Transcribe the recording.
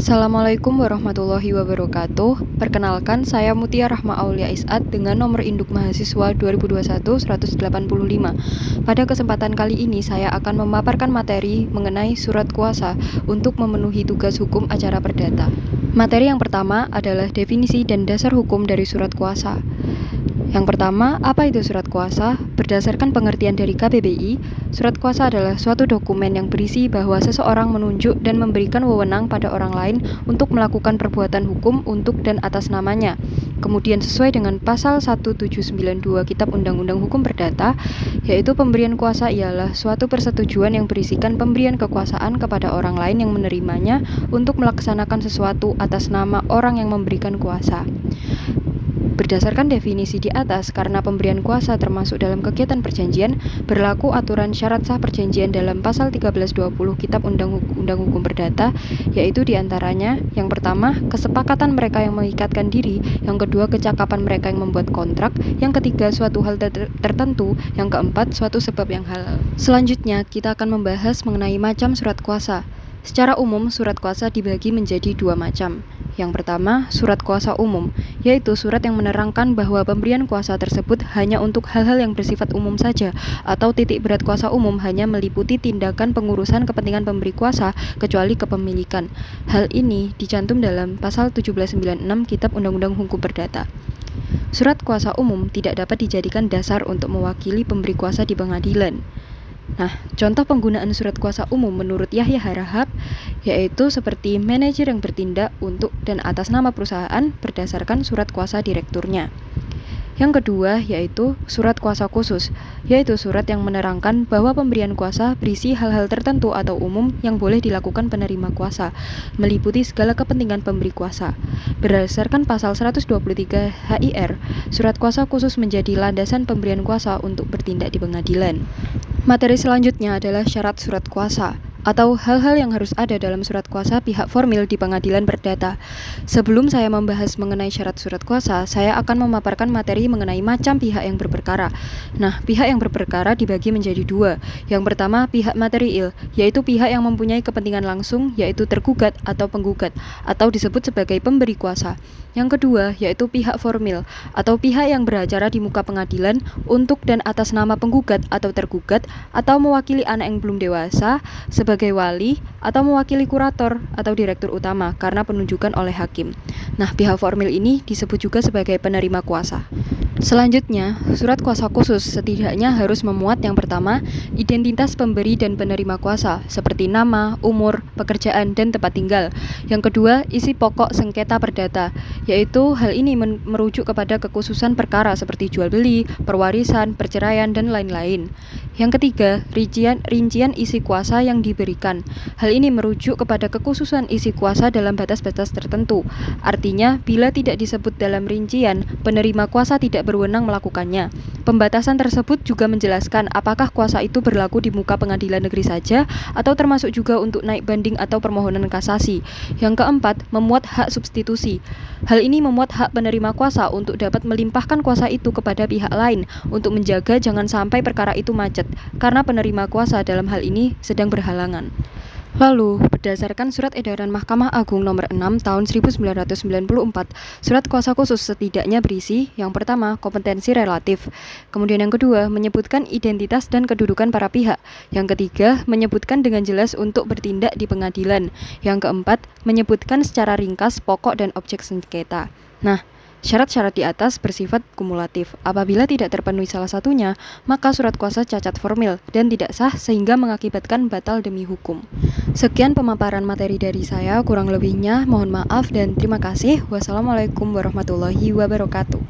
Assalamualaikum warahmatullahi wabarakatuh. Perkenalkan, saya Mutia Rahma Aulia Isat dengan nomor induk mahasiswa 2021-185. Pada kesempatan kali ini, saya akan memaparkan materi mengenai surat kuasa untuk memenuhi tugas hukum acara perdata. Materi yang pertama adalah definisi dan dasar hukum dari surat kuasa. Yang pertama, apa itu surat kuasa? Berdasarkan pengertian dari KBBI, surat kuasa adalah suatu dokumen yang berisi bahwa seseorang menunjuk dan memberikan wewenang pada orang lain untuk melakukan perbuatan hukum untuk dan atas namanya. Kemudian sesuai dengan pasal 1792 Kitab Undang-Undang Hukum Perdata, yaitu pemberian kuasa ialah suatu persetujuan yang berisikan pemberian kekuasaan kepada orang lain yang menerimanya untuk melaksanakan sesuatu atas nama orang yang memberikan kuasa. Berdasarkan definisi di atas, karena pemberian kuasa termasuk dalam kegiatan perjanjian, berlaku aturan syarat sah perjanjian dalam pasal 1320 Kitab Undang-Undang Hukum Perdata, yaitu diantaranya, yang pertama, kesepakatan mereka yang mengikatkan diri, yang kedua, kecakapan mereka yang membuat kontrak, yang ketiga, suatu hal tertentu, yang keempat, suatu sebab yang halal. Selanjutnya, kita akan membahas mengenai macam surat kuasa. Secara umum, surat kuasa dibagi menjadi dua macam. Yang pertama, surat kuasa umum, yaitu surat yang menerangkan bahwa pemberian kuasa tersebut hanya untuk hal-hal yang bersifat umum saja, atau titik berat kuasa umum hanya meliputi tindakan pengurusan kepentingan pemberi kuasa, kecuali kepemilikan. Hal ini dicantum dalam pasal 1796 Kitab Undang-Undang Hukum Perdata. Surat kuasa umum tidak dapat dijadikan dasar untuk mewakili pemberi kuasa di pengadilan. Nah, contoh penggunaan surat kuasa umum menurut Yahya Harahap yaitu seperti manajer yang bertindak untuk dan atas nama perusahaan berdasarkan surat kuasa direkturnya. Yang kedua yaitu surat kuasa khusus, yaitu surat yang menerangkan bahwa pemberian kuasa berisi hal-hal tertentu atau umum yang boleh dilakukan penerima kuasa, meliputi segala kepentingan pemberi kuasa. Berdasarkan pasal 123 HIR, surat kuasa khusus menjadi landasan pemberian kuasa untuk bertindak di pengadilan. Materi selanjutnya adalah syarat surat kuasa, atau hal-hal yang harus ada dalam surat kuasa pihak formil di pengadilan perdata. Sebelum saya membahas mengenai syarat surat kuasa, saya akan memaparkan materi mengenai macam pihak yang berperkara. Nah, pihak yang berperkara dibagi menjadi dua. Yang pertama, pihak materiil, yaitu pihak yang mempunyai kepentingan langsung, yaitu tergugat atau penggugat, atau disebut sebagai pemberi kuasa. Yang kedua, yaitu pihak formil, atau pihak yang beracara di muka pengadilan untuk dan atas nama penggugat atau tergugat, atau mewakili anak yang belum dewasa, sebagai wali, atau mewakili kurator atau direktur utama karena penunjukan oleh hakim. Nah, pihak formil ini disebut juga sebagai penerima kuasa. Selanjutnya, surat kuasa khusus setidaknya harus memuat yang pertama, identitas pemberi dan penerima kuasa, seperti nama, umur, pekerjaan, dan tempat tinggal. Yang kedua, isi pokok sengketa perdata, yaitu hal ini merujuk kepada kekhususan perkara seperti jual beli, perwarisan, perceraian, dan lain-lain. Yang ketiga, rincian isi kuasa yang diberikan. Hal ini merujuk kepada kekhususan isi kuasa dalam batas-batas tertentu. Artinya, bila tidak disebut dalam rincian, penerima kuasa tidak berwenang melakukannya. Pembatasan tersebut juga menjelaskan apakah kuasa itu berlaku di muka pengadilan negeri saja atau termasuk juga untuk naik banding atau permohonan kasasi. Yang keempat, memuat hak substitusi. Hal ini memuat hak penerima kuasa untuk dapat melimpahkan kuasa itu kepada pihak lain untuk menjaga jangan sampai perkara itu macet, karena penerima kuasa dalam hal ini sedang berhalangan. Lalu, berdasarkan Surat Edaran Mahkamah Agung Nomor 6 Tahun 1994, surat kuasa khusus setidaknya berisi, yang pertama, kompetensi relatif. Kemudian yang kedua, menyebutkan identitas dan kedudukan para pihak. Yang ketiga, menyebutkan dengan jelas untuk bertindak di pengadilan. Yang keempat, menyebutkan secara ringkas pokok dan objek sengketa. Nah, syarat-syarat di atas bersifat kumulatif. Apabila tidak terpenuhi salah satunya, maka surat kuasa cacat formil dan tidak sah sehingga mengakibatkan batal demi hukum. Sekian pemaparan materi dari saya, kurang lebihnya mohon maaf dan terima kasih. Wassalamualaikum warahmatullahi wabarakatuh.